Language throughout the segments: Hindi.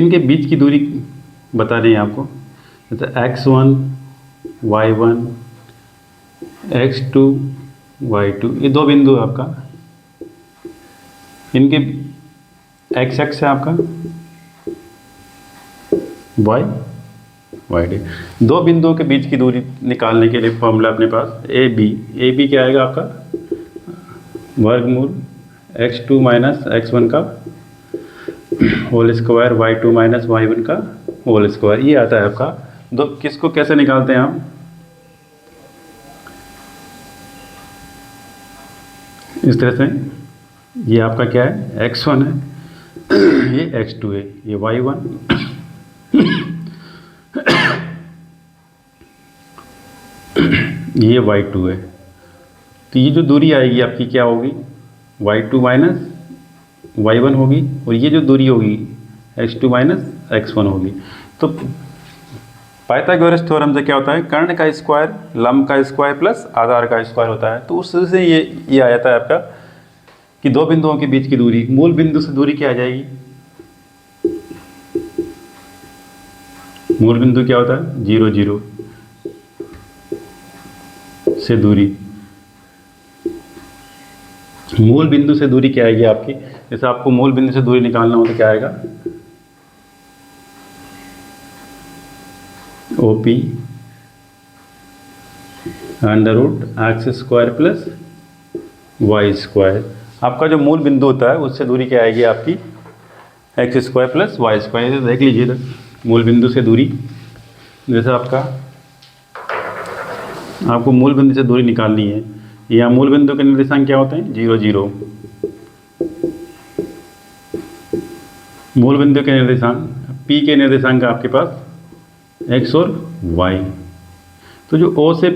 इनके बीच की दूरी बता रही है आपको। जैसे x1 y1 x2 y2 ये दो बिंदु है आपका। इनके x एक्स है आपका, y डी। दो बिंदुओं के बीच की दूरी निकालने के लिए फॉर्मूला अपने पास ए बी क्या आएगा आपका, वर्गमूल x2 माइनस x1 का whole square y2 minus y1 का होल स्क्वायर। ये आता है आपका। दो किसको कैसे निकालते हैं हम, इस तरह से। ये आपका क्या है, x1 है, ये x2 है, ये y1 ये y2 है। तो ये जो दूरी आएगी आपकी क्या होगी, y2 माइनस y1 होगी, और ये जो दूरी होगी x2 माइनस x1 होगी। तो पाइथागोरस थ्योरम से क्या होता है, कर्ण का स्क्वायर लंब का स्क्वायर प्लस आधार का स्क्वायर होता है। तो उससे ये आ जाता है आपका कि दो बिंदुओं के बीच की दूरी, मूल बिंदु से दूरी क्या आ जाएगी, मूल बिंदु क्या होता है 0 0 से दूरी, मूल बिंदु से दूरी क्या आएगी आपकी। जैसे आपको मूल बिंदु से दूरी निकालना हो तो क्या आएगा, OP under root X square plus Y square. आपका जो मूल बिंदु होता है उससे दूरी क्या आएगी आपकी, X square plus Y square. देख लीजिए मूल बिंदु से दूरी, जैसे आपको मूल बिंदु से दूरी निकालनी है। यहाँ मूल बिंदु के निर्देशांक क्या होते हैं 0 0। मूल बिंदु के निर्देशांक P के निर्देशांक आपके पास x और y। तो जो O से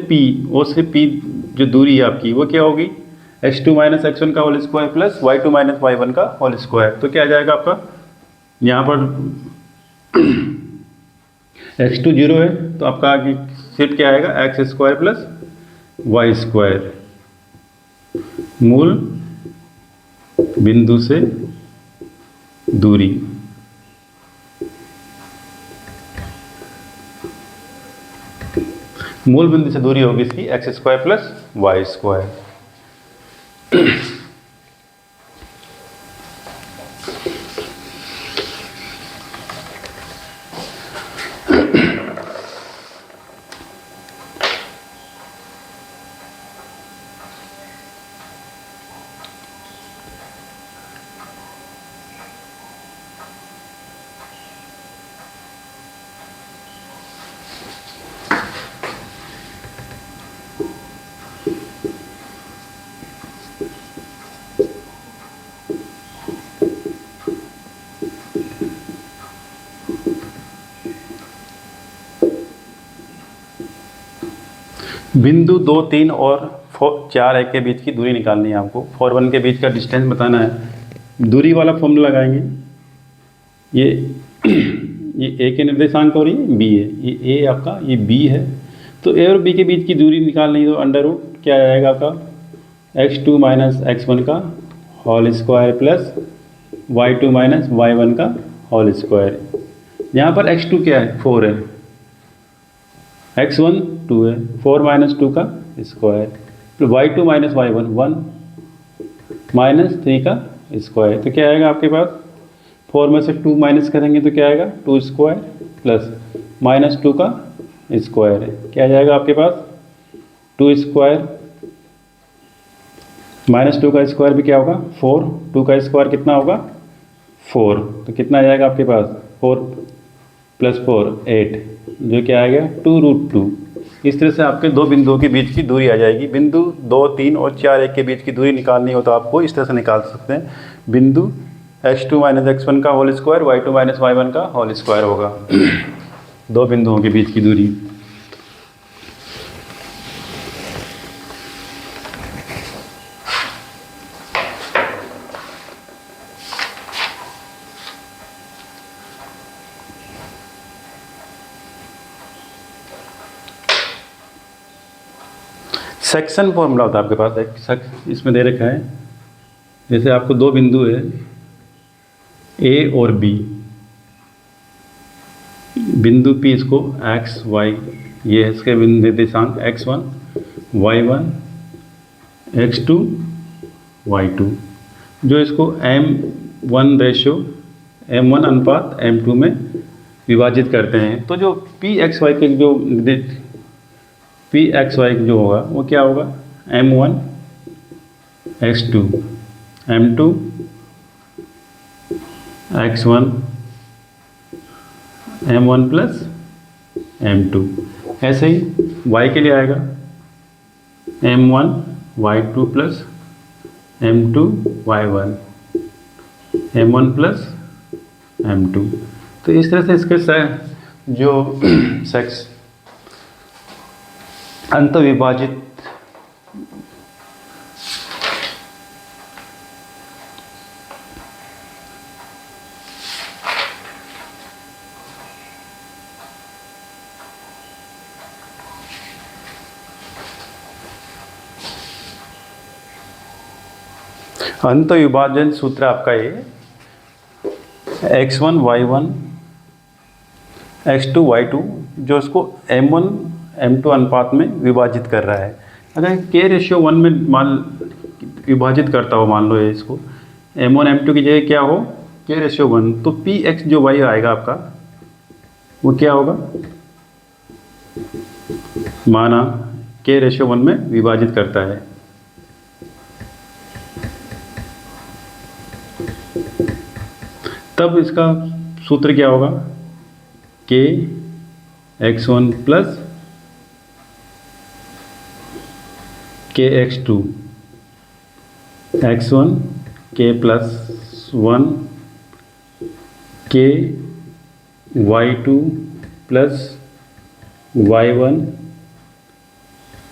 P जो दूरी है आपकी वो क्या होगी, x2 माइनस x1 का whole square plus y2 minus y1 का होल स्क्वायर। तो क्या आ जाएगा आपका, यहाँ पर x2 0 है तो आपका आगे सिर्फ क्या आएगा, X square plus Y square, मूल बिंदु से दूरी। मूल बिंदु से दूरी होगी इसकी X square plus Y square. बिंदु 2 3 और 4 1 के बीच की दूरी निकालनी है आपको। 4 1 के बीच का डिस्टेंस बताना है। दूरी वाला फॉर्मूला लगाएंगे। ये ए के निर्देशांक और ये बी है, ये ए आपका, ये बी है। तो ए और बी के बीच की दूरी निकालनी है तो अंडर रूट क्या आएगा आपका, x2 माइनस x1 का whole square plus y2 minus y1 का होल स्क्वायर। यहाँ पर x2 क्या है, 4 है, x1 2 है, 4 माइनस 2 का स्क्वायर, फिर y2 माइनस y1 1 माइनस 3 का स्क्वायर। तो क्या आएगा आपके पास, 4 में से 2 माइनस करेंगे तो क्या आएगा 2 स्क्वायर प्लस माइनस 2 का स्क्वायर है। क्या आ जाएगा आपके पास 2 स्क्वायर माइनस 2 का स्क्वायर भी क्या होगा 4, 2 का स्क्वायर कितना होगा 4। तो कितना आ जाएगा आपके पास 4 प्लस 4 8, जो क्या आ गया 2√2। इस तरह से आपके दो बिंदुओं के बीच की दूरी आ जाएगी। बिंदु 2 3 और 4 1 के बीच की दूरी निकालनी हो तो आपको इस तरह से निकाल सकते हैं। बिंदु x2 माइनस x1 का whole square y2 minus y1 का होल स्क्वायर होगा दो बिंदुओं के बीच की दूरी। सेक्शन फॉर्मूला होता है आपके पास, एक इसमें दे रखा है। जैसे आपको दो बिंदु है ए और बी, बिंदु P इसको x y, ये है इसके निर्देशांक x1 y1 x2 y2, जो इसको m1 रेशियो m1 अनुपात m2 में विभाजित करते हैं। तो जो पी एक्स वाई के जो पी एक्स वाई जो होगा वो क्या होगा, m1 x2 m2 x1 m1 plus m2। ऐसे ही y के लिए आएगा m1 y2 plus m2 y1 m1 plus m2। तो इस तरह से इसके जो सेक्स अंत विभाजित अंत विभाजन सूत्र आपका ये x1 y1 x2 y2, जो इसको m1 m2 अनुपात में विभाजित कर रहा है। अगर k रेशियो 1 में विभाजित करता हो, मान लो ये इसको m1 m2 की जगह क्या हो k रेशियो 1, तो px जो y आएगा आपका वो क्या होगा, माना k रेशियो 1 में विभाजित करता है। तब इसका सूत्र क्या होगा, k x1 plus k x2 x1 k plus 1 k y2 plus y1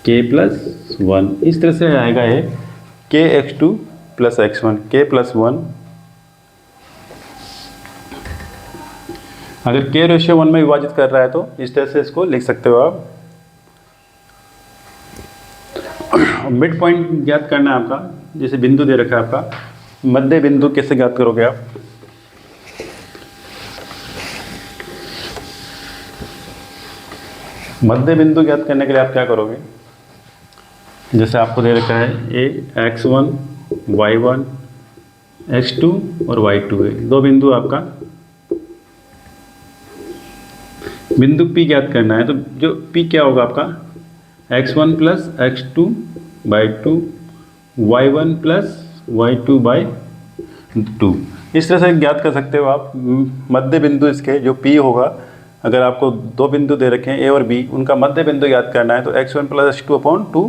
k plus 1। इस तरह से आएगा ये k x2 plus x1 k plus 1। अगर k रेशियो 1 में विभाजित कर रहा है तो इस तरह से इसको लिख सकते हो आप। मिड पॉइंट ज्ञात करना है आपका, जैसे बिंदु दे रखा है आपका, मध्य बिंदु कैसे ज्ञात करोगे आप, मध्य बिंदु ज्ञात करने के लिए आप क्या करोगे, जैसे आपको दे रखा है ए x1 y1 x2 और y2 है, दो बिंदु आपका बिंदु P ज्ञात करना है। तो जो P क्या होगा आपका x1 plus x2 by 2 y1 plus y2 by 2। इस तरह से ज्ञात कर सकते हो आप मध्य बिंदु इसके जो P होगा। अगर आपको दो बिंदु दे रखे हैं A और B, उनका मध्य बिंदु ज्ञात करना है तो x1 plus x2 upon 2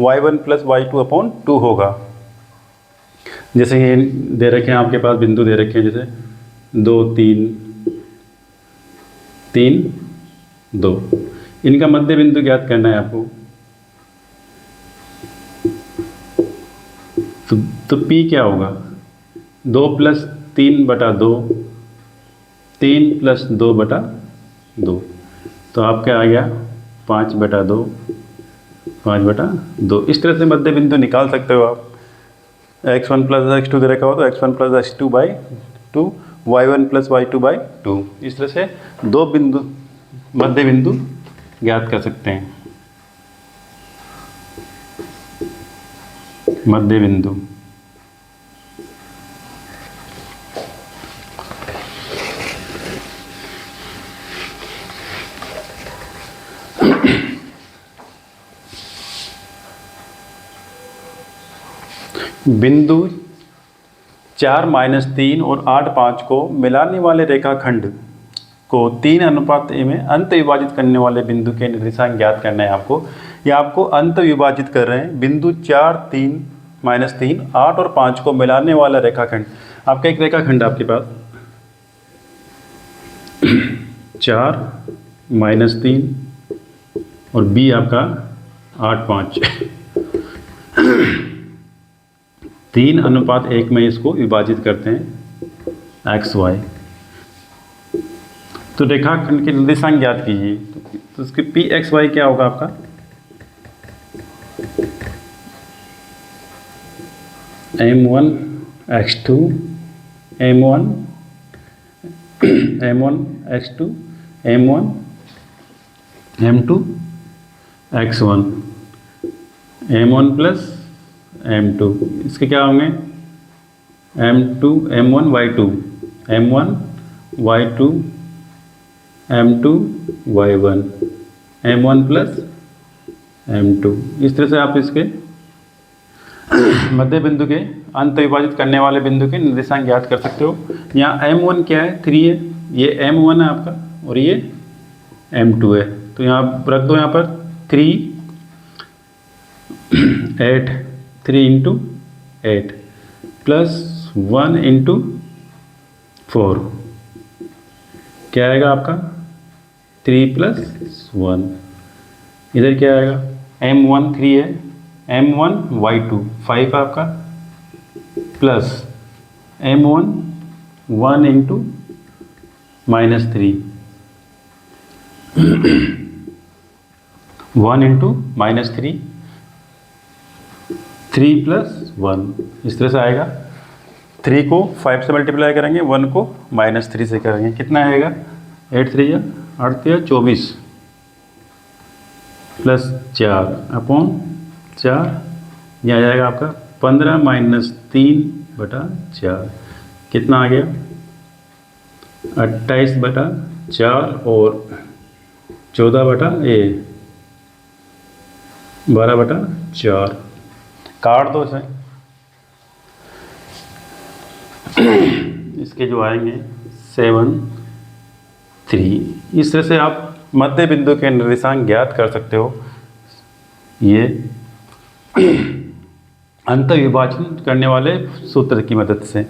y1 plus y2 upon 2 होगा। जैसे ये दे रखे हैं आपके पास, बिंदु दे रखे हैं जैसे 2 3 3 2, इनका मध्य बिंदु ज्ञात करना है आपको। तो P क्या होगा, 2 प्लस 3 बटा 2 3 प्लस 2 बटा 2, तो आपका आ गया 5 बटा 2 5 बटा 2। इस तरह से मध्य बिंदु निकाल सकते हो आप। x1 प्लस x2 दे रखा हो तो x1 plus x2 by 2 y1 plus y2 by 2। इस तरह से दो बिंदु मध्य बिंदु ज्ञात कर सकते हैं। मध्य बिंदु बिंदु 4 माइनस 3 और 8 5 को मिलाने वाले रेखाखंड को 3 अनुपात a में अंत विभाजित करने वाले बिंदु के निर्देशांक ज्ञात करना है आपको। या आपको अंत विभाजित कर रहे हैं बिंदु 4 3 माइनस 3 8 और 5 को मिलाने वाला रेखाखंड। आपका एक रेखाखंड आपके पास 4 माइनस 3 और b आपका 8 5 3 अनुपात 1 में इसको विभाजित करते हैं x y। तो रेखाखंड के निर्देशांक ज्ञात कीजिए। तो इसके पी एक्स वाई क्या होगा आपका, m1 x2 m1 m1 x2 m1 m2 x1 m1 plus m2, इसके क्या होंगे m2 m1 y2 m1 y2 m2 y1 m1 plus m2। इस तरह से आप इसके मध्य बिंदु के अंत विभाजित करने वाले बिंदु के निर्देशांक ज्ञात कर सकते हो। यहाँ m1 क्या है 3 है, ये m1 है आपका और ये m2 है, तो यहाँ रख दो यहाँ पर 3 8 3 इंटू 8 प्लस 1 इंटू 4 क्या आएगा आपका 3 प्लस 1। इधर क्या आएगा m1 3 है, m1 y2 5 आपका plus m1 1 into -3 1 into -3 3 plus 1, इस तरह से आएगा। 3 को 5 से मल्टीप्लाई करेंगे, 1 को -3 से करेंगे, कितना आएगा 8 3 या 8 24 प्लस 4 अपॉन 4, यह आ जाएगा आपका 15 - 3/4, कितना आ गया 28/4 और 12/4 काट दो इसे। इसके जो आएंगे 7 3। इस तरह से आप मध्य बिंदु के निर्देशांक ज्ञात कर सकते हो, ये अंत विभाजन करने वाले सूत्र की मदद से।